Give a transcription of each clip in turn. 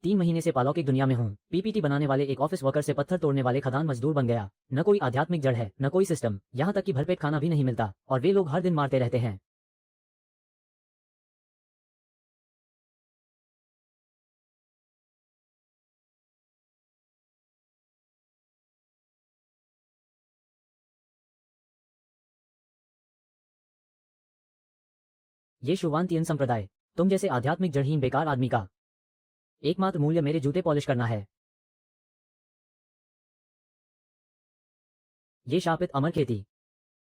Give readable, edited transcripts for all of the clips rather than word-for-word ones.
3 महीने से पालौकिक दुनिया में हूँ। पीपीटी बनाने वाले एक ऑफिस वर्कर से पत्थर तोड़ने वाले खदान मजदूर बन गया। न कोई आध्यात्मिक जड़ है, न कोई सिस्टम, यहाँ तक कि भरपेट खाना भी नहीं मिलता, और वे लोग हर दिन मारते रहते हैं। ये शुवांतियन संप्रदाय, तुम जैसे आध्यात्मिक जड़हीन बेकार आदमी का एकमात्र मूल्य मेरे जूते पॉलिश करना है। ये शापित अमर खेती,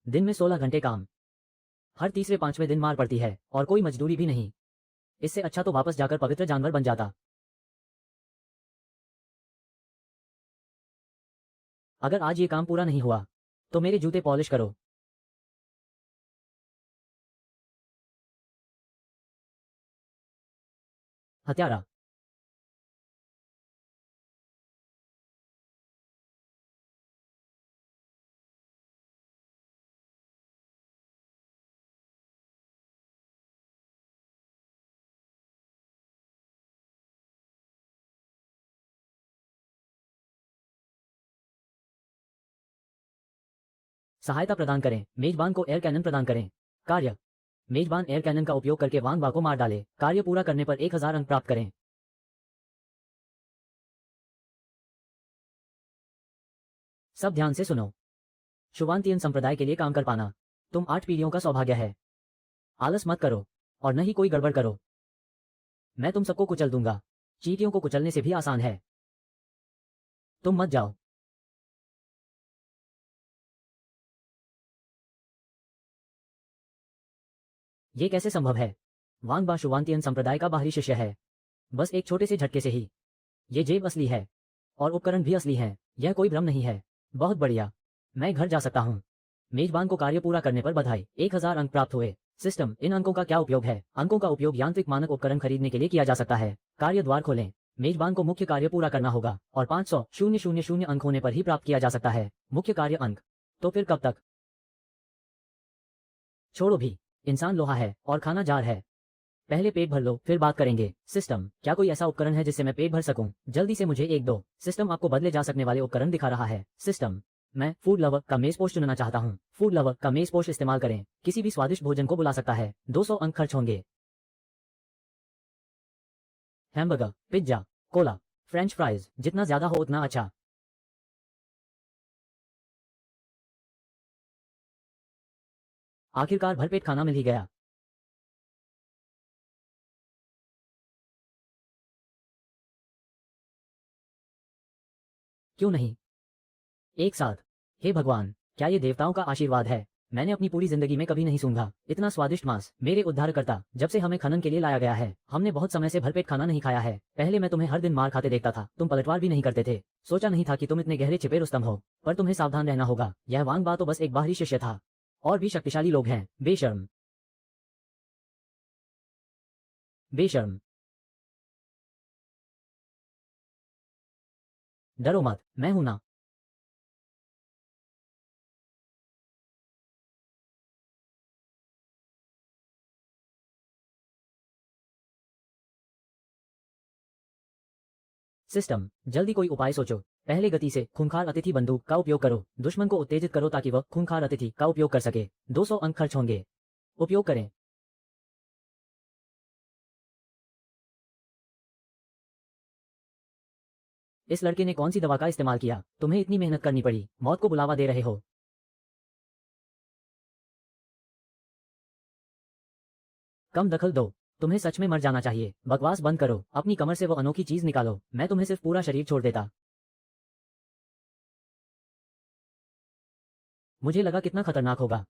दिन में 16 घंटे काम, हर तीसरे पांचवें दिन मार पड़ती है, और कोई मजदूरी भी नहीं। इससे अच्छा तो वापस जाकर पवित्र जानवर बन जाता। अगर आज ये काम पूरा नहीं हुआ तो मेरे जूते पॉलिश करो। हत्यारा। सहायता प्रदान करें, मेजबान को एयर कैनन प्रदान करें। कार्य, मेजबान एयर कैनन का उपयोग करके वांग बा को मार डाले। कार्य पूरा करने पर 1000 अंक प्राप्त करें। सब ध्यान से सुनो। शुवांतियन संप्रदाय के लिए काम कर पाना तुम 8 पीढ़ियों का सौभाग्य है। आलस मत करो, और न ही कोई गड़बड़ करो। मैं तुम सबको कुचल दूंगा। चींटियों को कुचलने से भी आसान है। तुम मत जाओ। ये कैसे संभव है? वांग बा शुवांतियन संप्रदाय का बाहरी शिष्य है। बस एक छोटे से झटके से ही। ये जेब असली है, और उपकरण भी असली हैं। यह कोई भ्रम नहीं है। बहुत बढ़िया, मैं घर जा सकता हूँ। मेजबान को कार्य पूरा करने पर बधाई, 1000 अंक प्राप्त हुए। सिस्टम, इन अंकों का क्या उपयोग है? अंकों का उपयोग यांत्रिक मानक उपकरण खरीदने के लिए किया जा सकता है। कार्य द्वार खोलें। मेजबान को मुख्य कार्य पूरा करना होगा, और 500,000 अंक होने पर ही प्राप्त किया जा सकता है मुख्य कार्य अंक। तो फिर कब तक? छोड़ो भी। इंसान लोहा है और खाना जार है। पहले पेट भर लो, फिर बात करेंगे। सिस्टम, क्या कोई ऐसा उपकरण है जिससे मैं पेट भर सकूं? जल्दी से मुझे एक दो। सिस्टम आपको बदले जा सकने वाले उपकरण दिखा रहा है। सिस्टम, मैं फूड लवर का मेज पोस्ट चुनना चाहता हूं। फूड लवर का मेज पोस्ट इस्तेमाल करें, किसी भी स्वादिष्ट भोजन को बुला सकता है। 200 अंक खर्च होंगे। Hamburger, pizza, Cola, French fries, जितना ज्यादा हो उतना अच्छा। आखिरकार भरपेट खाना मिल ही गया। क्यों नहीं? एक साथ। हे भगवान, क्या ये देवताओं का आशीर्वाद है? मैंने अपनी पूरी जिंदगी में कभी नहीं सूंघा इतना स्वादिष्ट मांस। मेरे उद्धारकर्ता, जब से हमें खनन के लिए लाया गया है, हमने बहुत समय से भरपेट खाना नहीं खाया है। पहले मैं तुम्हें हर दिन मार खाते देखता था, तुम पलटवार भी नहीं करते थे। सोचा नहीं था कि तुम इतने गहरे छिपे रुस्तम हो। पर तुम्हें सावधान रहना होगा, यह वांग बा तो बस एक बाहरी शिष्य था। और भी शक्तिशाली लोग हैं। बेशर्म, बेशर्म। डरो मत, मैं हूं ना। सिस्टम, जल्दी कोई उपाय सोचो। पहले गति से खूंखार अतिथि बंदूक का उपयोग करो। दुश्मन को उत्तेजित करो ताकि वह खूंखार अतिथि का उपयोग कर सके। 200 अंक खर्च होंगे। उपयोग करें। इस लड़के ने कौन सी दवा का इस्तेमाल किया? तुम्हें इतनी मेहनत करनी पड़ी, मौत को बुलावा दे रहे हो। कम दखल दो। तुम्हें सच में मर जाना चाहिए। बकवास बंद करो, अपनी कमर से वो अनोखी चीज निकालो। मैं तुम्हें सिर्फ पूरा शरीर छोड़ देता। मुझे लगा कितना खतरनाक होगा।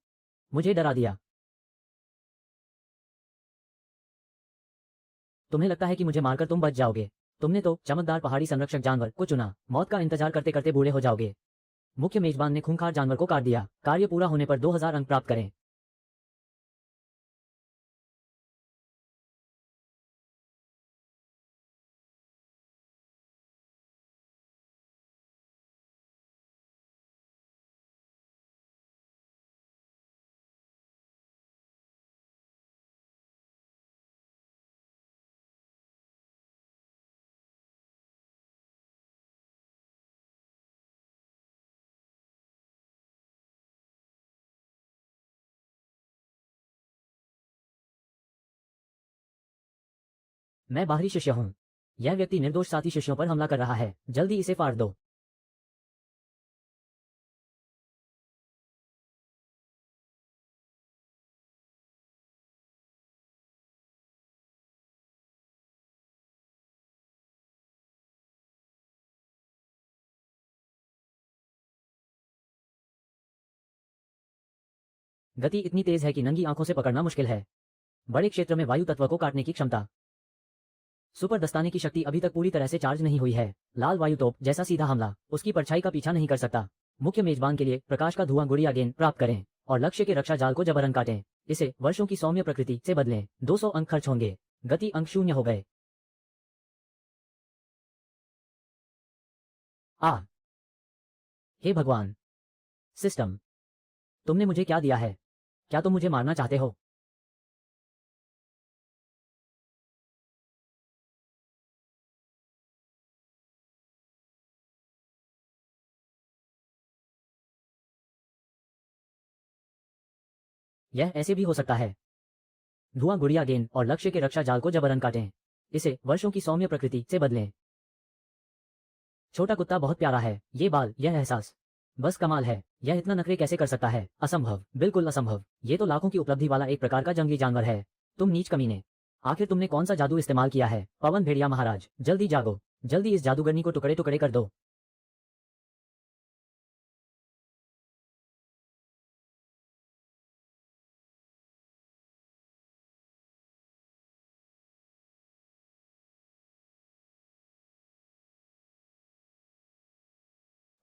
मुझे डरा दिया। तुम्हें लगता है कि मुझे मारकर तुम बच जाओगे? तुमने तो चमकदार पहाड़ी संरक्षक जानवर को चुना। मौत का इंतजार करते करते बूढ़े हो जाओगे। मुख्य मेजबान ने खूंखार जानवर को काट दिया। कार्य पूरा होने पर 2000 अंक प्राप्त करें। मैं बाहरी शिष्य हूँ। यह व्यक्ति निर्दोष साथी शिष्यों पर हमला कर रहा है, जल्दी इसे फाड़ दो। गति इतनी तेज है कि नंगी आंखों से पकड़ना मुश्किल है। बड़े क्षेत्र में वायु तत्व को काटने की क्षमता। सुपर दस्ताने की शक्ति अभी तक पूरी तरह से चार्ज नहीं हुई है। लाल वायु तोप जैसा सीधा हमला उसकी परछाई का पीछा नहीं कर सकता। मुख्य मेजबान के लिए प्रकाश का धुआं गुड़िया गेंद प्राप्त करें और लक्ष्य के रक्षा जाल को जबरन काटें। इसे वर्षों की सौम्य प्रकृति से बदलें। 200 अंक खर्च होंगे। गति अंक 0 हो गए। आ हे भगवान। सिस्टम, तुमने मुझे क्या दिया है? क्या तुम मुझे मारना चाहते हो? यह ऐसे भी हो सकता है। धुआं गुड़िया गेंद और लक्ष्य के रक्षा जाल को जबरन काटें। इसे वर्षों की सौम्य प्रकृति से बदलें। छोटा कुत्ता बहुत प्यारा है। ये बाल, यह एहसास, बस कमाल है। यह इतना नखरे कैसे कर सकता है? असंभव, बिल्कुल असंभव। ये तो लाखों की उपलब्धि वाला एक प्रकार का जंगली जानवर है। तुम नीच कमीने। आखिर तुमने कौन सा जादू इस्तेमाल किया है? पवन भेड़िया महाराज, जल्दी जागो। जल्दी इस जादूगरनी को टुकड़े टुकड़े कर दो।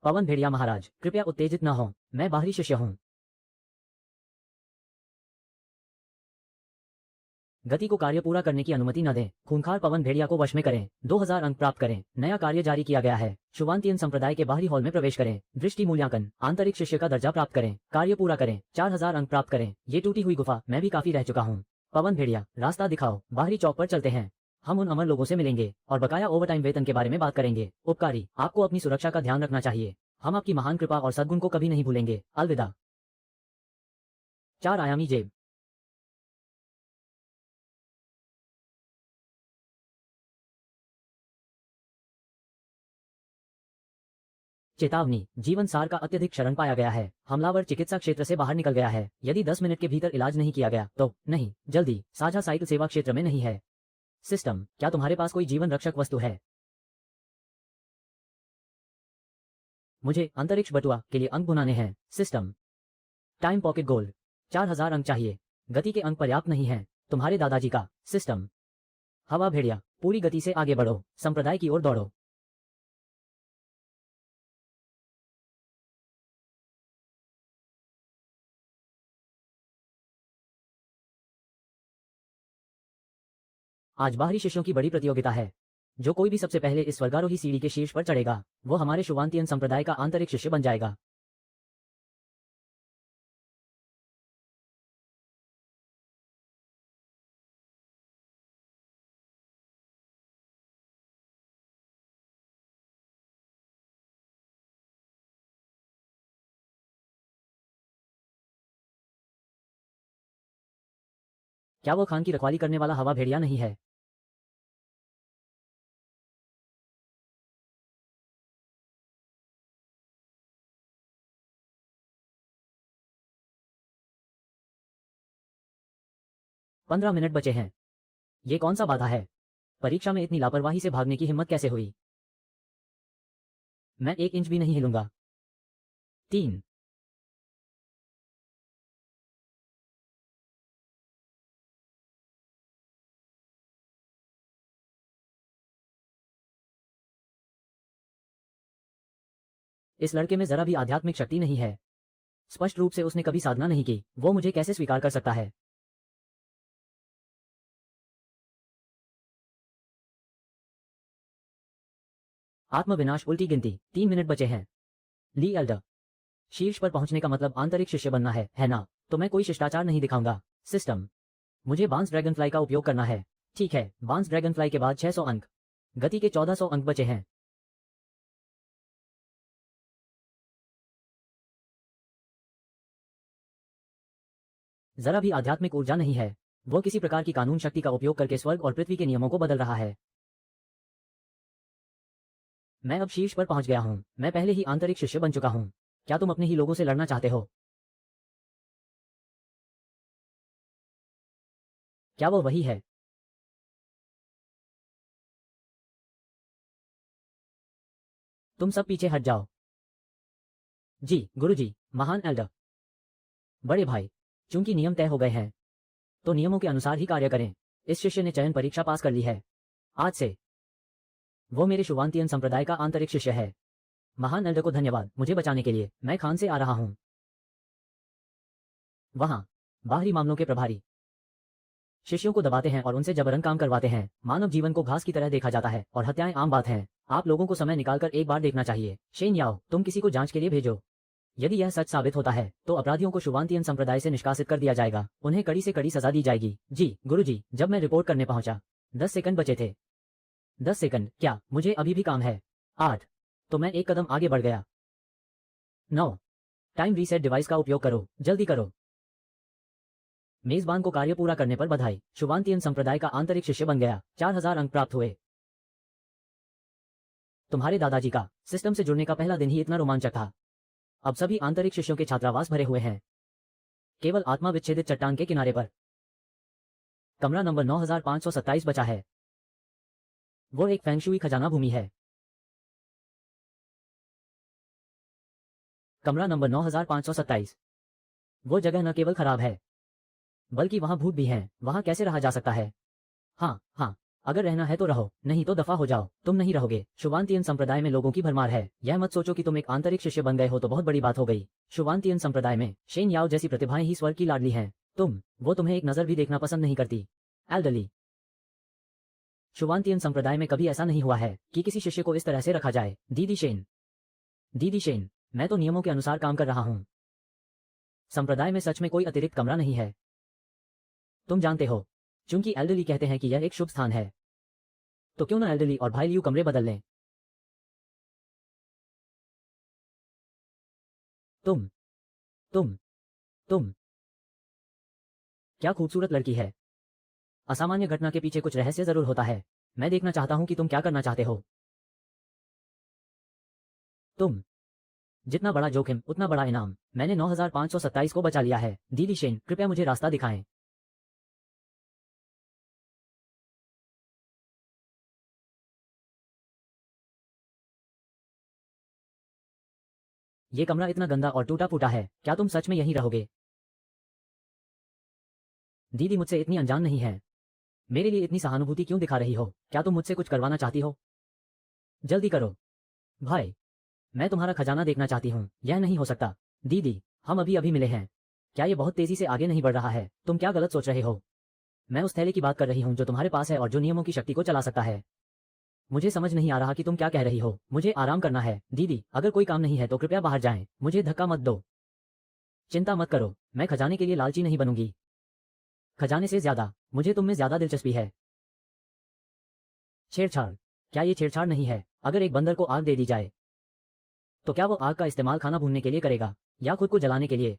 पवन भेड़िया महाराज, कृपया उत्तेजित न हो। मैं बाहरी शिष्य हूँ। गति को कार्य पूरा करने की अनुमति न दें। खूंखार पवन भेड़िया को वश में करें। 2000 अंक प्राप्त करें। नया कार्य जारी किया गया है। शुभांतियन संप्रदाय के बाहरी हॉल में प्रवेश करें। दृष्टि मूल्यांकन, आंतरिक शिष्य का दर्जा प्राप्त करें। कार्य पूरा करें। 4000 अंक प्राप्त करें। ये टूटी हुई गुफा मैं भी काफी रह चुका हूँ। पवन भेड़िया, रास्ता दिखाओ। बाहरी चौक पर चलते हैं। हम उन अमर लोगों से मिलेंगे और बकाया ओवरटाइम वेतन के बारे में बात करेंगे। उपकारी, आपको अपनी सुरक्षा का ध्यान रखना चाहिए। हम आपकी महान कृपा और सद्गुण को कभी नहीं भूलेंगे। अलविदा। 4 आयामी जेब। चेतावनी, जीवन सार का अत्यधिक क्षरण पाया गया है। हमलावर चिकित्सा क्षेत्र से बाहर निकल गया है। यदि 10 मिनट के भीतर इलाज नहीं किया गया तो नहीं, जल्दी। साझा साइकिल सेवा क्षेत्र में नहीं है। सिस्टम, क्या तुम्हारे पास कोई जीवन रक्षक वस्तु है? मुझे अंतरिक्ष बटुआ के लिए अंक बुनाने हैं। सिस्टम, टाइम पॉकेट गोल्ड, 4000 अंक चाहिए। गति के अंक पर्याप्त नहीं है। तुम्हारे दादाजी का। सिस्टम, हवा भेड़िया, पूरी गति से आगे बढ़ो। संप्रदाय की ओर दौड़ो। आज बाहरी शिष्यों की बड़ी प्रतियोगिता है। जो कोई भी सबसे पहले इस स्वर्गारोही सीढ़ी के शीर्ष पर चढ़ेगा वो हमारे शुभांतियन संप्रदाय का आंतरिक शिष्य बन जाएगा। क्या वो खान की रखवाली करने वाला हवा भेड़िया नहीं है? पंद्रह मिनट बचे हैं। ये कौन सा बाधा है? परीक्षा में इतनी लापरवाही से भागने की हिम्मत कैसे हुई? मैं 1 इंच भी नहीं हिलूंगा। 3। इस लड़के में जरा भी आध्यात्मिक शक्ति नहीं है। स्पष्ट रूप से उसने कभी साधना नहीं की। वो मुझे कैसे स्वीकार कर सकता है? आत्मविनाश उल्टी गिनती। 3 मिनट बचे हैं। ली एल्डर, शीर्ष पर पहुंचने का मतलब आंतरिक शिष्य बनना है ना? तो मैं कोई शिष्टाचार नहीं दिखाऊंगा। सिस्टम, मुझे बांस ड्रैगन फ्लाई का उपयोग करना है। ठीक है, बांस ड्रैगन फ्लाई के बाद 600 अंक। गति के 1400 अंक बचे हैं। जरा भी आध्यात्मिक ऊर्जा नहीं है। वो किसी प्रकार की कानून शक्ति का उपयोग करके स्वर्ग और पृथ्वी के नियमों को बदल रहा है। मैं अब शीर्ष पर पहुंच गया हूं। मैं पहले ही आंतरिक शिष्य बन चुका हूं। क्या तुम अपने ही लोगों से लड़ना चाहते हो? क्या वो वही है? तुम सब पीछे हट जाओ। जी गुरुजी, महान एल्डर। बड़े भाई, चूंकि नियम तय हो गए हैं तो नियमों के अनुसार ही कार्य करें। इस शिष्य ने चयन परीक्षा पास कर ली है। आज से वो मेरे शुवांतियन संप्रदाय का आंतरिक शिष्य है। महान एल्डर को धन्यवाद मुझे बचाने के लिए। मैं खान से आ रहा हूं। वहां बाहरी मामलों के प्रभारी शिष्यों को दबाते हैं और उनसे जबरन काम करवाते हैं। मानव जीवन को घास की तरह देखा जाता है और हत्याएं आम बात हैं। आप लोगों को समय निकालकर एक बार देखना चाहिए। शेन याओ, तुम किसी को जांच के लिए भेजो। यदि यह सच साबित होता है तो अपराधियों को शुवांतियन संप्रदाय से निष्कासित कर दिया जाएगा। उन्हें कड़ी से कड़ी सजा दी जाएगी। जी गुरुजी, जब मैं रिपोर्ट करने पहुंचा 10 सेकंड बचे थे। 10 सेकंड? क्या मुझे अभी भी काम है? 8। तो मैं एक कदम आगे बढ़ गया। 9। टाइम रीसेट डिवाइस का उपयोग करो, जल्दी करो। मेजबान को कार्य पूरा करने पर बधाई। शुवांतियन संप्रदाय का आंतरिक शिष्य बन गया। 4000 अंक प्राप्त हुए। तुम्हारे दादाजी का सिस्टम से जुड़ने का पहला दिन ही इतना रोमांचक था। अब सभी आंतरिक शिष्यों के छात्रावास भरे हुए हैं। केवल आत्मा विच्छेदित चट्टान के किनारे पर कमरा नंबर 9527 बचा है। वो एक फेंगशुई खजाना भूमि है। कमरा नंबर 9527। वो जगह न केवल खराब है बल्कि वहां भूत भी हैं। वहां कैसे रहा जा सकता है? हाँ हाँ, अगर रहना है तो रहो, नहीं तो दफा हो जाओ। तुम नहीं रहोगे। शुवांतियन संप्रदाय में लोगों की भरमार है। यह मत सोचो कि तुम एक आंतरिक शिष्य बन गए हो तो बहुत बड़ी बात हो गई। शुवांतियन संप्रदाय में शेन याओ जैसी प्रतिभाएं ही स्वर्ग की लाडली हैं। वो तुम्हें एक नजर भी देखना पसंद नहीं करती। एल्डरली, शुवांतियन संप्रदाय में कभी ऐसा नहीं हुआ है कि किसी शिष्य को इस तरह से रखा जाए। दीदी शेन, दीदी शेन, मैं तो नियमों के अनुसार काम कर रहा हूँ। संप्रदाय में सच में कोई अतिरिक्त कमरा नहीं है। तुम जानते हो, चूंकि एल्डरली कहते हैं कि यह एक शुभ स्थान है तो क्यों ना एल्डरली और भाई लियू कमरे बदल लें। तुम तुम तुम क्या खूबसूरत लड़की है। असामान्य घटना के पीछे कुछ रहस्य जरूर होता है। मैं देखना चाहता हूं कि तुम क्या करना चाहते हो। तुम जितना बड़ा जोखिम उतना बड़ा इनाम। मैंने 9527 को बचा लिया है। दीदी शेन, कृपया मुझे रास्ता दिखाएं। ये कमरा इतना गंदा और टूटा फूटा है। क्या तुम सच में यहीं रहोगे? दीदी मुझसे इतनी अनजान नहीं है। मेरे लिए इतनी सहानुभूति क्यों दिखा रही हो? क्या तुम मुझसे कुछ करवाना चाहती हो? जल्दी करो भाई, मैं तुम्हारा खजाना देखना चाहती हूँ। यह नहीं हो सकता। दीदी, हम अभी अभी मिले हैं। क्या ये बहुत तेजी से आगे नहीं बढ़ रहा है? तुम क्या गलत सोच रहे हो? मैं उस थैले की बात कर रही हूँ जो तुम्हारे पास है और जो नियमों की शक्ति को चला सकता है। मुझे समझ नहीं आ रहा कि तुम क्या कह रही हो। मुझे आराम करना है। दीदी, अगर कोई काम नहीं है तो कृपया बाहर जाएं। मुझे धक्का मत दो। चिंता मत करो, मैं खजाने के लिए लालची नहीं बनूंगी। खजाने से ज्यादा मुझे तुम में ज्यादा दिलचस्पी है। छेड़छाड़? क्या ये छेड़छाड़ नहीं है? अगर एक बंदर को आग दे दी जाए तो क्या वो आग का इस्तेमाल खाना भूनने के लिए करेगा या खुद को जलाने के लिए?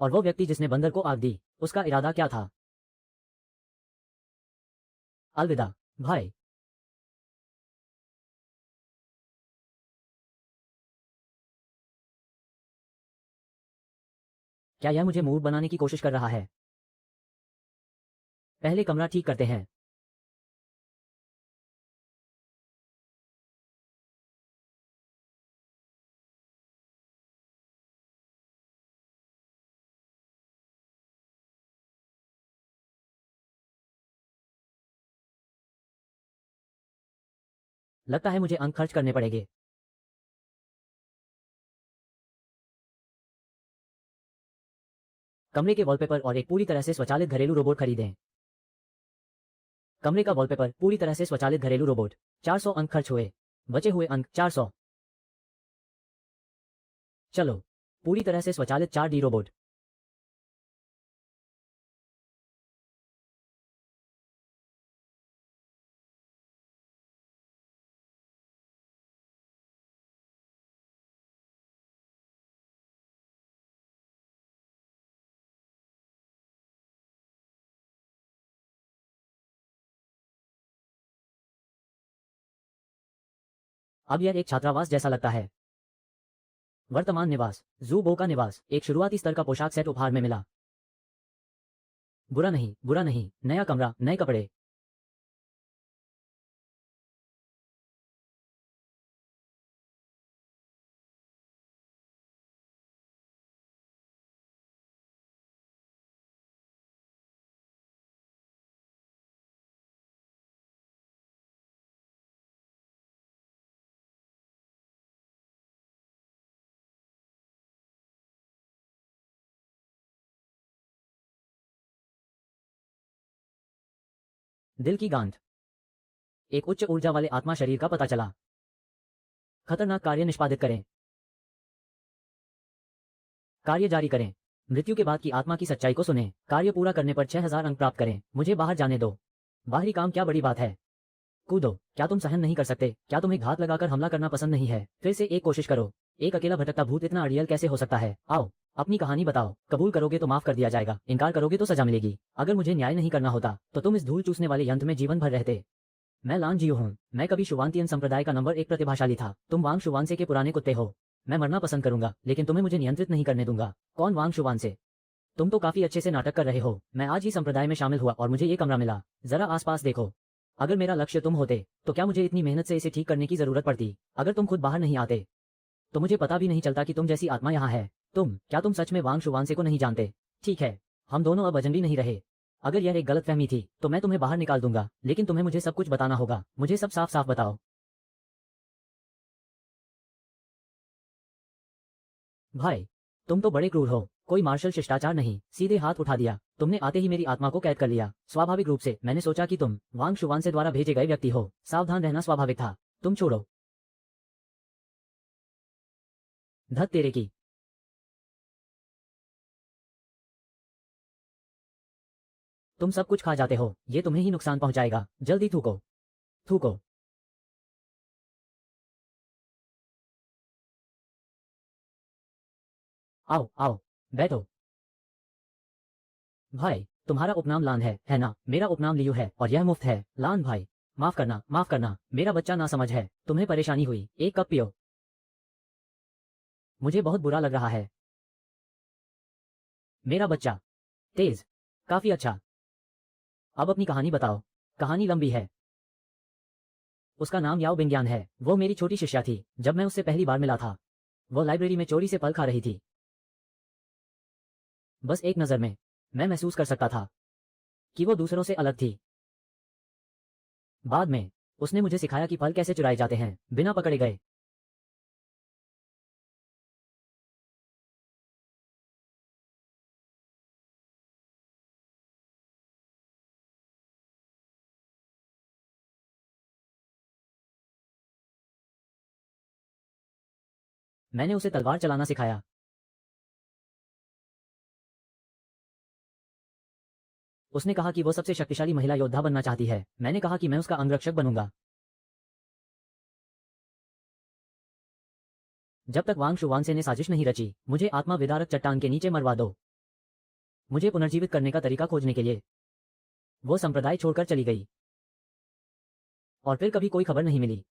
और वो व्यक्ति जिसने बंदर को आग दी, उसका इरादा क्या था? अलविदा भाई। क्या यह मुझे मूड बनाने की कोशिश कर रहा है? पहले कमरा ठीक करते हैं। लगता है मुझे अंक खर्च करने पड़ेंगे। कमरे के वॉलपेपर और एक पूरी तरह से स्वचालित घरेलू रोबोट खरीदें। कमरे का वॉलपेपर पूरी तरह से स्वचालित घरेलू रोबोट। 400 अंक खर्च हुए। बचे हुए अंक 400। चलो, पूरी तरह से स्वचालित 4D रोबोट। अब यह एक छात्रावास जैसा लगता है। वर्तमान निवास, जू बो का निवास। एक शुरुआती स्तर का पोशाक सेट उपहार में मिला। बुरा नहीं, बुरा नहीं। नया कमरा, नए कपड़े। दिल की गांठ। एक उच्च ऊर्जा वाले आत्मा शरीर का पता चला। खतरनाक कार्य निष्पादित करें। कार्य जारी करें। मृत्यु के बाद की आत्मा की सच्चाई को सुनें। कार्य पूरा करने पर 6000 अंक प्राप्त करें। मुझे बाहर जाने दो। बाहरी काम क्या बड़ी बात है। कूदो। क्या तुम सहन नहीं कर सकते? क्या तुम्हें घात लगाकर हमला करना पसंद नहीं है? फिर से एक कोशिश करो। एक अकेला भटकता भूत इतना अड़ियल कैसे हो सकता है? आओ, अपनी कहानी बताओ। कबूल करोगे तो माफ कर दिया जाएगा, इनकार करोगे तो सजा मिलेगी। अगर मुझे न्याय नहीं करना होता तो तुम इस धूल चूसने वाले यंत्र में जीवन भर रहते। मैं लान जियो हूँ। मैं कभी शुवांतियन संप्रदाय का नंबर 1 प्रतिभाशाली था। तुम वांग शुवानसे के पुराने कुत्ते हो। मैं मरना पसंद करूंगा, लेकिन तुम्हें मुझे नियंत्रित नहीं करने दूंगा। कौन वांग शुवानसे? तुम तो काफी अच्छे से नाटक कर रहे हो। मैं आज ही संप्रदाय में शामिल हुआ और मुझे ये कमरा मिला। जरा आसपास देखो। अगर मेरा लक्ष्य तुम होते तो क्या मुझे इतनी मेहनत से इसे ठीक करने की जरूरत पड़ती? अगर तुम खुद बाहर नहीं आते तो मुझे पता भी नहीं चलता कि तुम जैसी आत्मा यहाँ है। क्या तुम सच में वांग शुवानसे को नहीं जानते? ठीक है, हम दोनों अब अजनबी नहीं रहे। अगर यह एक गलतफहमी थी तो मैं तुम्हें बाहर निकाल दूंगा, लेकिन तुम्हें मुझे सब कुछ बताना होगा। मुझे सब साफ साफ बताओ। भाई, तुम तो बड़े क्रूर हो। कोई मार्शल शिष्टाचार नहीं, सीधे हाथ उठा दिया। तुमने आते ही मेरी आत्मा को कैद कर लिया। स्वाभाविक रूप से मैंने सोचा कि तुम वांग शुवानसे द्वारा भेजे गए व्यक्ति हो। सावधान रहना स्वाभाविक था। तुम छोड़ो। धत तेरे की। तुम सब कुछ खा जाते हो, ये तुम्हें ही नुकसान पहुंचाएगा। जल्दी थूको। थूको। आओ आओ, बैठो। भाई, तुम्हारा उपनाम लान है ना? मेरा उपनाम लियू है और यह मुफ्त है। लान भाई, माफ करना, माफ करना। मेरा बच्चा ना समझ है। तुम्हें परेशानी हुई, एक कप पियो। मुझे बहुत बुरा लग रहा है। मेरा बच्चा तेज। काफी अच्छा। अब अपनी कहानी बताओ। कहानी लंबी है। उसका नाम याओ बिंग्यान है। वो मेरी छोटी शिष्या थी जब मैं उससे पहली बार मिला था। वो लाइब्रेरी में चोरी से फल खा रही थी। बस एक नजर में मैं महसूस कर सकता था कि वो दूसरों से अलग थी। बाद में उसने मुझे सिखाया कि फल कैसे चुराए जाते हैं बिना पकड़े गए। मैंने उसे तलवार चलाना सिखाया। उसने कहा कि वो सबसे शक्तिशाली महिला योद्धा बनना चाहती है। मैंने कहा कि मैं उसका अंगरक्षक बनूंगा। जब तक वांग शुवानसे ने साजिश नहीं रची, मुझे आत्मा विदारक चट्टान के नीचे मरवा दो। मुझे पुनर्जीवित करने का तरीका खोजने के लिए वो संप्रदाय छोड़कर चली गई और फिर कभी कोई खबर नहीं मिली।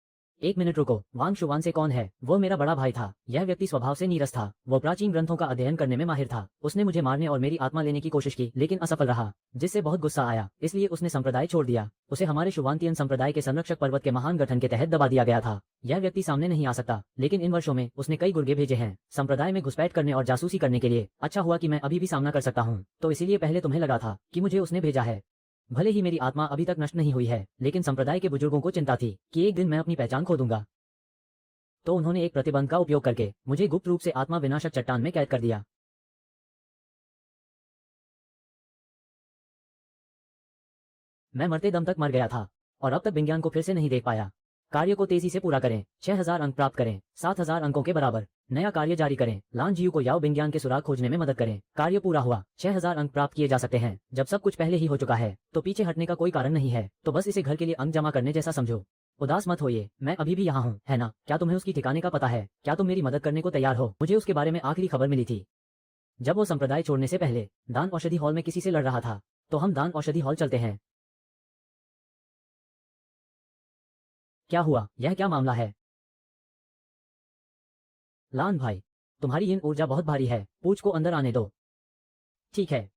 एक मिनट रुको, वांग शुवानसे कौन है? वो मेरा बड़ा भाई था। यह व्यक्ति स्वभाव से नीरस था। वो प्राचीन ग्रंथों का अध्ययन करने में माहिर था। उसने मुझे मारने और मेरी आत्मा लेने की कोशिश की, लेकिन असफल रहा, जिससे बहुत गुस्सा आया। इसलिए उसने संप्रदाय छोड़ दिया। उसे हमारे शुवांतियन संप्रदाय के संरक्षक पर्वत के महान गठन के तहत दबा दिया गया था। यह व्यक्ति सामने नहीं आ सकता, लेकिन इन वर्षों में उसने कई गुर्गे भेजे हैं संप्रदाय में घुसपैठ करने और जासूसी करने के लिए। अच्छा हुआ कि मैं अभी भी सामना कर सकता हूँ, तो इसीलिए पहले तुम्हें लगा था कि मुझे उसने भेजा है। भले ही मेरी आत्मा अभी तक नष्ट नहीं हुई है, लेकिन संप्रदाय के बुजुर्गों को चिंता थी कि एक दिन मैं अपनी पहचान खो दूंगा। तो उन्होंने एक प्रतिबंध का उपयोग करके मुझे गुप्त रूप से आत्मा विनाशक चट्टान में कैद कर दिया। मैं मरते दम तक मर गया था और अब तक विज्ञान को फिर से नहीं देख पाया। कार्य को तेजी से पूरा करें। 6000 अंक प्राप्त करें। 7000 अंकों के बराबर। नया कार्य जारी करें। लान जियू को याओ विज्ञान के सुराग खोजने में मदद करें। कार्य पूरा हुआ। 6000 अंक प्राप्त किए जा सकते हैं। जब सब कुछ पहले ही हो चुका है तो पीछे हटने का कोई कारण नहीं है, तो बस इसे घर के लिए अंक जमा करने जैसा समझो। उदास मत होइए, मैं अभी भी यहाँ हूँ, है ना? क्या तुम्हें उसकी ठिकाने का पता है? क्या तुम मेरी मदद करने को तैयार हो? मुझे उसके बारे में आखिरी खबर मिली थी जब वो संप्रदाय छोड़ने से पहले दान औषधि हॉल में किसी से लड़ रहा था। तो हम दान औषधि हॉल चलते हैं। क्या हुआ? यह क्या मामला है? लान भाई, तुम्हारी इन ऊर्जा बहुत भारी है, पूछ को अंदर आने दो। ठीक है।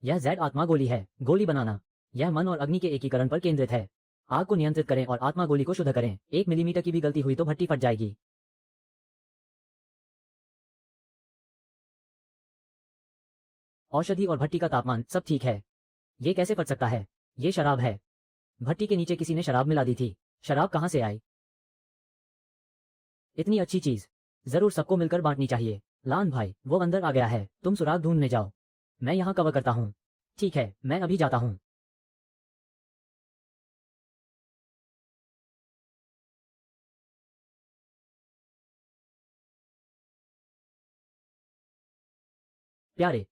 यह जेड आत्मा गोली है। गोली बनाना, यह मन और अग्नि के एकीकरण पर केंद्रित है। आग को नियंत्रित करें और आत्मा गोली को शुद्ध करें। 1 मिलीमीटर की भी गलती हुई तो भट्टी फट जाएगी। औषधि और भट्टी का तापमान सब ठीक है। ये कैसे फट सकता है? ये शराब है। भट्टी के नीचे किसी ने शराब मिला दी थी। शराब कहाँ से आई? इतनी अच्छी चीज जरूर सबको मिलकर बांटनी चाहिए। लान भाई, वो अंदर आ गया है, तुम सुराग ढूंढने जाओ, मैं यहाँ कवर करता हूँ। ठीक है, मैं अभी जाता हूँ। प्यारे,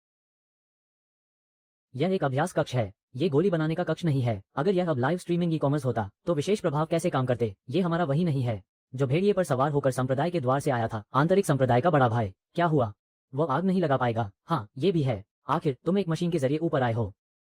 यह एक अभ्यास कक्ष है, ये गोली बनाने का कक्ष नहीं है। अगर यह अब लाइव स्ट्रीमिंग ई कॉमर्स होता तो विशेष प्रभाव कैसे काम करते? ये हमारा वही नहीं है जो भेड़िए पर सवार होकर संप्रदाय के द्वार से आया था। आंतरिक संप्रदाय का बड़ा भाई। क्या हुआ? वो आग नहीं लगा पाएगा। हाँ, ये भी है। आखिर तुम एक मशीन के जरिए ऊपर आए हो,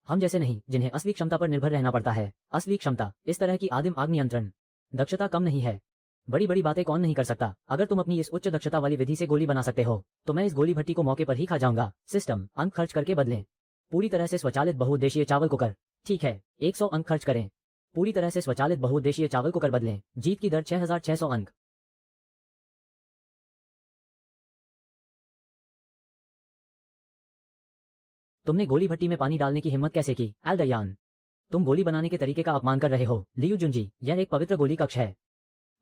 हम जैसे नहीं जिन्हें असली क्षमता पर निर्भर रहना पड़ता है। असली क्षमता इस तरह की आदिम आग नियंत्रण दक्षता कम नहीं है। बड़ी बड़ी बातें कौन नहीं कर सकता। अगर तुम अपनी इस उच्च दक्षता वाली विधि से गोली बना सकते हो तो मैं इस गोली भट्टी को मौके पर ही खा जाऊंगा। सिस्टम अंक खर्च करके बदलें। पूरी तरह से स्वचालित बहुउद्देशीय चावल कुकर। ठीक है, 100 अंक खर्च करें। पूरी तरह से स्वचालित बहुउद्देशीय चावल कुकर बदलें। जीत की दर 6600 अंक। तुमने गोली भट्टी में पानी डालने की हिम्मत कैसे की? एल्डयान, तुम गोली बनाने के तरीके का अपमान कर रहे हो। लियू जुंजी, यह एक पवित्र गोली कक्ष है,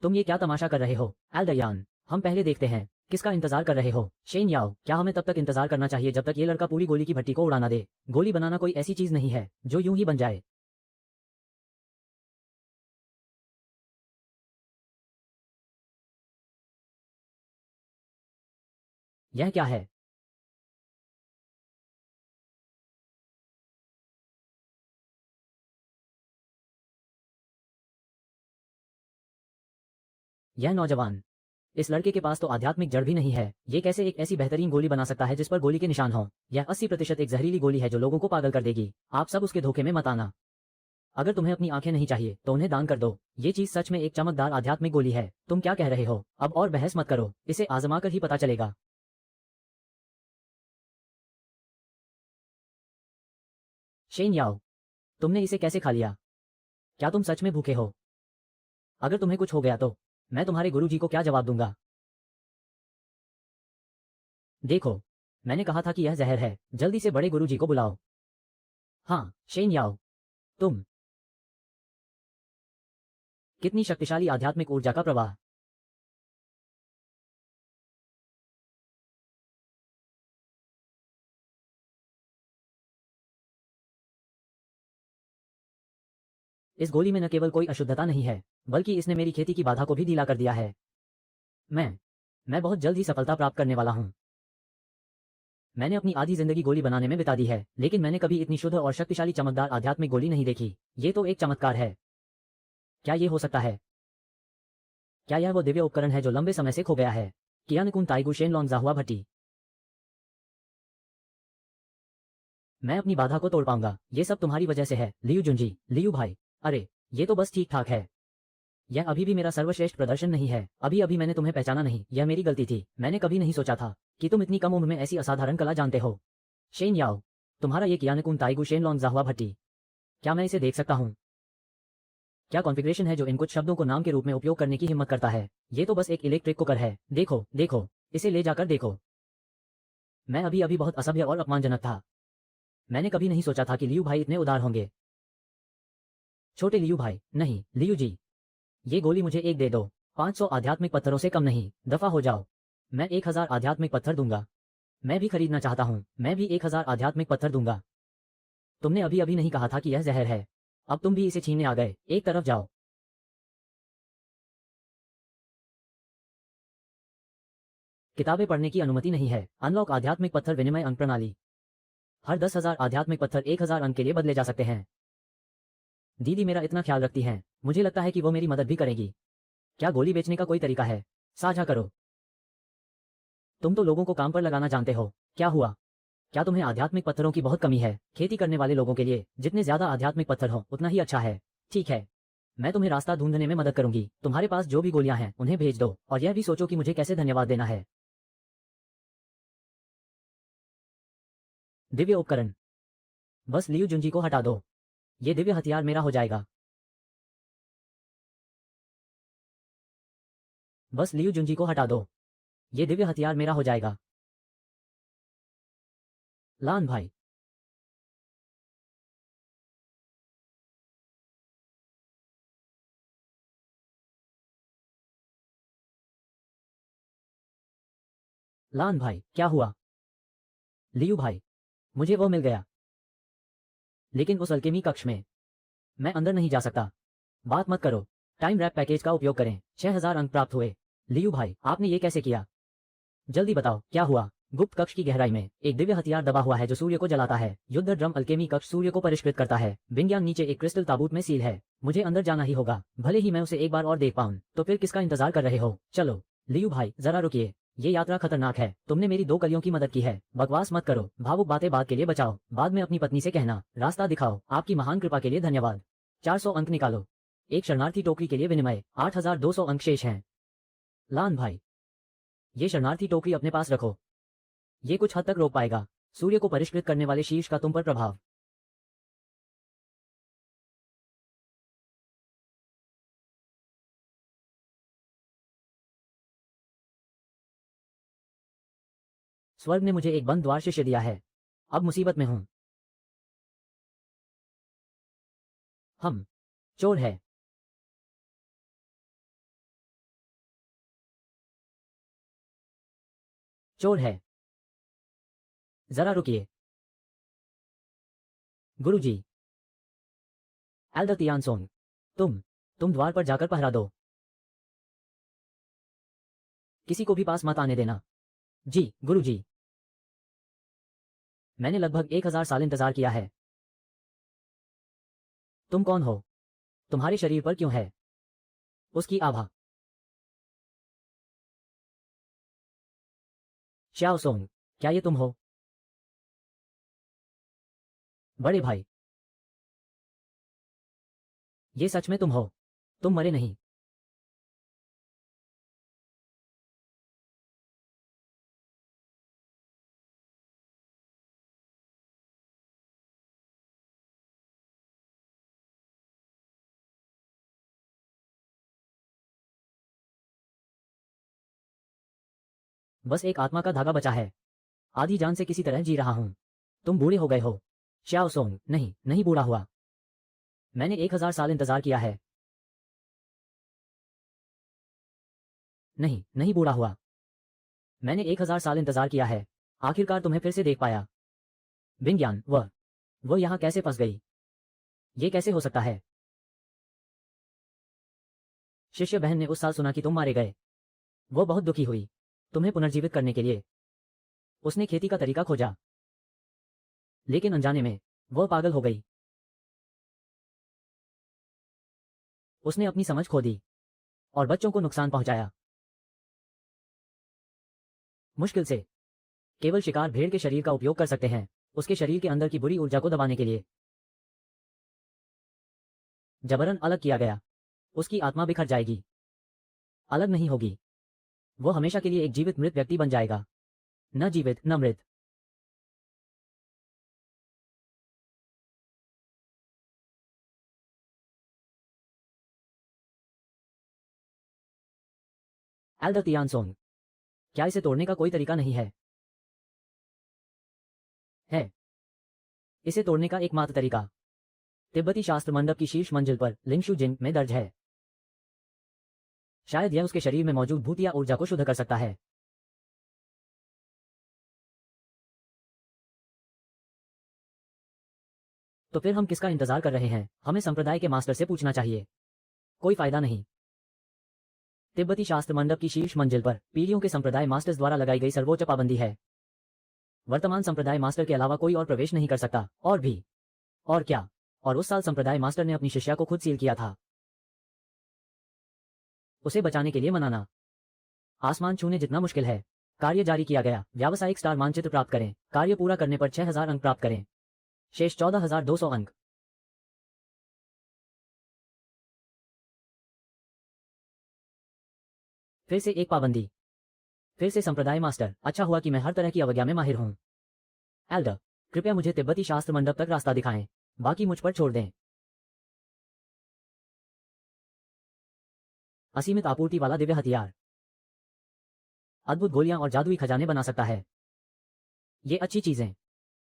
तुम ये क्या तमाशा कर रहे हो? एल्डयान, हम पहले देखते हैं। किसका इंतजार कर रहे हो? शेन याओ, क्या हमें तब तक इंतजार करना चाहिए जब तक ये लड़का पूरी गोली की भट्टी को उड़ाना दे? गोली बनाना कोई ऐसी चीज नहीं है जो यूं ही बन जाए। यह क्या है? यह नौजवान, इस लड़के के पास तो आध्यात्मिक जड़ भी नहीं है। ये कैसे एक ऐसी बेहतरीन गोली बना सकता है जिस पर गोली के निशान हो? यह 80% एक जहरीली गोली है जो लोगों को पागल कर देगी। आप सब उसके धोखे में मत आना। अगर तुम्हें अपनी आंखें नहीं चाहिए तो उन्हें दान कर दो। ये चीज सच में एक चमकदार आध्यात्मिक गोली है। तुम क्या कह रहे हो? अब और बहस मत करो, इसे आजमा कर ही पता चलेगा। शेन याओ, तुमने इसे कैसे खा लिया? क्या तुम सच में भूखे हो? अगर तुम्हें कुछ हो गया तो मैं तुम्हारे गुरुजी को क्या जवाब दूंगा? देखो, मैंने कहा था कि यह जहर है। जल्दी से बड़े गुरुजी को बुलाओ। हाँ, शेन याओ, तुम। कितनी शक्तिशाली आध्यात्मिक ऊर्जा का प्रवाह। इस गोली में न केवल कोई अशुद्धता नहीं है बल्कि इसने मेरी खेती की बाधा को भी ढीला कर दिया है। मैं मैं बहुत जल्द ही सफलता प्राप्त करने वाला हूँ। मैंने अपनी आधी जिंदगी गोली बनाने में बिता दी है, लेकिन मैंने कभी इतनी शुद्ध और शक्तिशाली चमकदार आध्यात्मिक गोली नहीं देखी। ये तो एक चमत्कार है। क्या ये हो सकता है? क्या यह वो दिव्य उपकरण है जो लंबे समय से खो गया है? कियानकुन ताइगु शेनलोंग जाहुआ भट्टी। मैं अपनी बाधा को तोड़ पाऊंगा। ये सब तुम्हारी वजह से है, लियू जुंजी। लियू भाई, अरे, ये तो बस ठीक ठाक है। यह अभी भी मेरा सर्वश्रेष्ठ प्रदर्शन नहीं है। अभी अभी मैंने तुम्हें पहचाना नहीं, यह मेरी गलती थी। मैंने कभी नहीं सोचा था कि तुम इतनी कम उम्र में ऐसी असाधारण कला जानते हो। शेन याओ, तुम्हारा ये कियानकुन ताइगु शेनलोंग जाहुआ भट्टी, क्या मैं इसे देख सकता हूँ? क्या कॉन्फ़िगरेशन है जो इन कुछ शब्दों को नाम के रूप में उपयोग करने की हिम्मत करता है? ये तो बस एक इलेक्ट्रिक कुकर है। देखो देखो, इसे ले जाकर देखो। मैं अभी अभी बहुत असभ्य और अपमानजनक था। मैंने कभी नहीं सोचा था कि लियू भाई इतने उदार होंगे। छोटे लियू भाई, नहीं, लियू जी, ये गोली मुझे एक दे दो। 500 आध्यात्मिक पत्थरों से कम नहीं, दफा हो जाओ। मैं 1000 आध्यात्मिक पत्थर दूंगा। मैं भी खरीदना चाहता हूँ, मैं भी 1000 आध्यात्मिक पत्थर दूंगा। तुमने अभी अभी नहीं कहा था कि यह जहर है। अब तुम भी इसे छीनने आ गए। एक तरफ जाओ। किताबें पढ़ने की अनुमति नहीं है। अनलॉक आध्यात्मिक पत्थर विनिमय अंक प्रणाली। हर 10,000 आध्यात्मिक पत्थर 1000 अंक के लिए बदले जा सकते हैं। दीदी मेरा इतना ख्याल रखती हैं, मुझे लगता है कि वो मेरी मदद भी करेगी। क्या गोली बेचने का कोई तरीका है? साझा करो। तुम तो लोगों को काम पर लगाना जानते हो, क्या हुआ? क्या तुम्हें आध्यात्मिक पत्थरों की बहुत कमी है? खेती करने वाले लोगों के लिए जितने ज्यादा आध्यात्मिक पत्थर हो उतना ही अच्छा है। ठीक है, मैं तुम्हें रास्ता ढूंढने में मदद करूंगी। तुम्हारे पास जो भी गोलियां हैं उन्हें भेज दो और यह भी सोचो कि मुझे कैसे धन्यवाद देना है। दिव्य उपकरण। बस लियू जुंजी को हटा दो। ये दिव्य हथियार मेरा हो जाएगा। बस लियू जुंजी को हटा दो। ये दिव्य हथियार मेरा हो जाएगा। लान भाई। लान भाई, क्या हुआ? लियू भाई, मुझे वो मिल गया, लेकिन उस अल्केमी कक्ष में मैं अंदर नहीं जा सकता। बात मत करो। टाइम रैप पैकेज का उपयोग करें। 6000 अंक प्राप्त हुए। लियू भाई, आपने ये कैसे किया? जल्दी बताओ, क्या हुआ? गुप्त कक्ष की गहराई में एक दिव्य हथियार दबा हुआ है जो सूर्य को जलाता है। युद्ध ड्रम अल्केमी कक्ष सूर्य को परिष्कृत करता है। विज्ञान नीचे एक क्रिस्टल ताबूत में सील है। मुझे अंदर जाना ही होगा, भले ही मैं उसे एक बार और देख पाऊं। तो फिर किसका इंतजार कर रहे हो? चलो। लियू भाई, जरा रुकिए। ये यात्रा खतरनाक है। तुमने मेरी 2 कलियों की मदद की है। बकवास मत करो। भावुक बातें बाद के लिए बचाओ। बाद में अपनी पत्नी से कहना। रास्ता दिखाओ। आपकी महान कृपा के लिए धन्यवाद। 400 अंक निकालो। एक शरणार्थी टोकरी के लिए विनिमय 8200 अंक शेष हैं। लान भाई, ये शरणार्थी टोकरी अपने पास रखो। ये कुछ हद तक रोक पाएगा सूर्य को परिष्कृत करने वाले शीर्ष का तुम पर प्रभाव। स्वर्ग ने मुझे एक बंद द्वार शिष्य दिया है। अब मुसीबत में हूं। हम चोर है। चोर है। जरा रुकिए। गुरुजी। एल्डर तियानसोंग, तुम द्वार पर जाकर पहरा दो। किसी को भी पास मत आने देना। जी गुरुजी। मैंने लगभग 1000 साल इंतजार किया है। तुम कौन हो? तुम्हारे शरीर पर क्यों है उसकी आभा? श्याओ सोंग, क्या ये तुम हो? बड़े भाई, ये सच में तुम हो? तुम मरे नहीं। बस एक आत्मा का धागा बचा है। आधी जान से किसी तरह जी रहा हूं। तुम बूढ़े हो गए हो। श्याओ सोंग, नहीं नहीं बूढ़ा हुआ। मैंने 1000 साल इंतजार किया है। नहीं नहीं बूढ़ा हुआ। मैंने 1000 साल इंतजार किया है। आखिरकार तुम्हें फिर से देख पाया। विज्ञान, वो यहां कैसे फंस गई? ये कैसे हो सकता है? शिष्य बहन ने उस साल सुना कि तुम मारे गए। वो बहुत दुखी हुई। तुम्हें पुनर्जीवित करने के लिए उसने खेती का तरीका खोजा, लेकिन अनजाने में वह पागल हो गई। उसने अपनी समझ खो दी और बच्चों को नुकसान पहुंचाया। मुश्किल से केवल शिकार भेड़ के शरीर का उपयोग कर सकते हैं उसके शरीर के अंदर की बुरी ऊर्जा को दबाने के लिए। जबरन अलग किया गया। उसकी आत्मा बिखर जाएगी, अलग नहीं होगी। वो हमेशा के लिए एक जीवित मृत व्यक्ति बन जाएगा। न जीवित न मृत। एल्डर तियानसोंग, क्या इसे तोड़ने का कोई तरीका नहीं है? है। इसे तोड़ने का एकमात्र तरीका तिब्बती शास्त्र मंडप की शीर्ष मंजिल पर लिंगशु जिन में दर्ज है। शायद यह उसके शरीर में मौजूद भूतिया ऊर्जा को शुद्ध कर सकता है। तो फिर हम किसका इंतजार कर रहे हैं? हमें संप्रदाय के मास्टर से पूछना चाहिए। कोई फायदा नहीं। तिब्बती शास्त्र मंडप की शीर्ष मंजिल पर पीढ़ियों के संप्रदाय मास्टर्स द्वारा लगाई गई सर्वोच्च पाबंदी है। वर्तमान संप्रदाय मास्टर के अलावा कोई और प्रवेश नहीं कर सकता। और भी। और क्या? और उस साल संप्रदाय मास्टर ने अपनी शिष्या को खुद सील किया था। उसे बचाने के लिए मनाना आसमान छूने जितना मुश्किल है। कार्य जारी किया गया। व्यावसायिक स्टार मानचित्र प्राप्त करें। कार्य पूरा करने पर 6000 अंक प्राप्त करें। शेष 14200 अंक। फिर से एक पाबंदी। फिर से संप्रदाय मास्टर, अच्छा हुआ कि मैं हर तरह की अवज्ञा में माहिर हूं। एल्डर, कृपया मुझे तिब्बती शास्त्र मंडप तक रास्ता दिखाएं, बाकी मुझ पर छोड़ दें। असीमित आपूर्ति वाला दिव्य हथियार, अद्भुत गोलियां और जादुई खजाने बना सकता है। ये अच्छी चीजें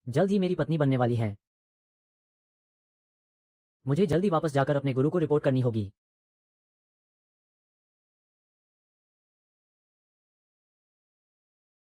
जल्द ही मेरी पत्नी बनने वाली हैं। मुझे जल्दी वापस जाकर अपने गुरु को रिपोर्ट करनी होगी।